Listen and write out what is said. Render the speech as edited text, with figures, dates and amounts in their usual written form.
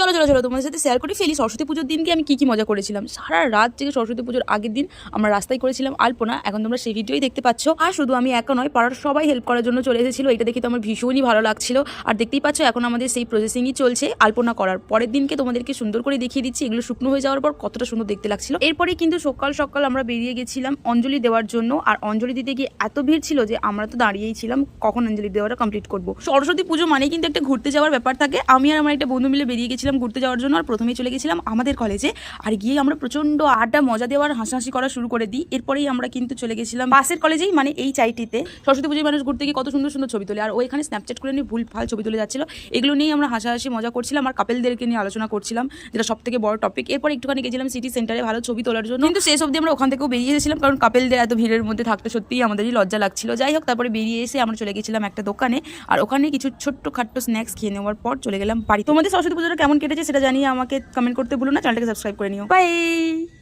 চলো চলো চলো তোমাদের সাথে শেয়ার করে ফেলি সরস্বতী পুজোর দিনকে আমি কি মজা করেছিলাম। সারা রাত থেকে সরস্বতী পুজোর আগের দিন আমরা রাস্তায় করেছিলাম আলপনা, এখন তোমরা সেই ভিডিওই দেখতে পাচ্ছ। আর শুধু আমি একা নয়, পাড়ার সবাই হেল্প করার জন্য চলে এসেছিল। এটা দেখে তো আমার ভীষণই ভালো লাগছিল। আর দেখতেই পাচ্ছ এখন আমাদের সেই প্রসেসিংই চলছে আলপনা করার। পরের দিনকে তোমাদেরকে সুন্দর করে দেখিয়ে দিচ্ছি এগুলো শুকনো হয়ে যাওয়ার পর কতটা সুন্দর দেখতে লাগছিল। এরপরে কিন্তু সকাল সকাল আমরা বেরিয়ে গেছিলাম অঞ্জলি দেওয়ার জন্য। আর অঞ্জলি দিতে গিয়ে এত ভিড় ছিল যে আমরা তো দাঁড়িয়েই ছিলাম কখন অঞ্জলি দেওয়াটা কমপ্লিট করবো। সরস্বতী পুজো মানে কিন্তু একটা ঘুরতে যাওয়ার ব্যাপার থাকে। আমি আর আমার একটা বন্ধু মিলে বেরিয়ে গেছিলাম ঘুরতে যাওয়ার জন্য। আর প্রথমেই চলে গেছিলাম আমাদের কলেজে, আর গিয়ে আমরা প্রচন্ড আড্ডা মজা দেওয়ার হাসাহাসি করা শুরু করে দিই। এরপরেই আমরা কিন্তু চলে গেছিলাম পাশের কলেজেই, মানে এই চাইটিতে। সরস্বতী পুজোয় মানুষ ঘুরতে গিয়ে কত সুন্দর সুন্দর ছবি তোলে, আর ওইখানে স্ন্যাপচ্যাট করে নিয়ে ভুল ভাল ছবি তুলে যাচ্ছিল। এগুলো নিয়েই আমরা হাসাহাসি মজা করছিলাম আর কাপেলদেরকে নিয়ে আলোচনা করছিলাম, যেটা সব থেকে বড় টপিক। এরপর একটুখানি গেছিলাম সিটি সেন্টারে ভালো ছবি তোলার জন্য, কিন্তু শেষ অবধি আমরা ওখান থেকেও বেরিয়ে এসেছিলাম, কারণ কাপেলদের এত ভিড়ের মধ্যে থাকতে সত্যিই আমাদেরই লজ্জা লাগছিল। যাই হোক, তারপরে বেরিয়ে এসে আমরা চলে গেছিলাম একটা দোকানে, আর ওখানে কিছু ছোট্ট খাট্ট স্ন্যাক্স খেয়ে নেওয়ার পর চলে গেলাম বাড়ি। তোমাদের সরস্বতী পুজোটা কেমন কেটেছে সেটা জানিয়ে আমাকে কমেন্ট করতে ভুলো না, চ্যানেলটাকে সাবস্ক্রাইব করে নিও। বাই।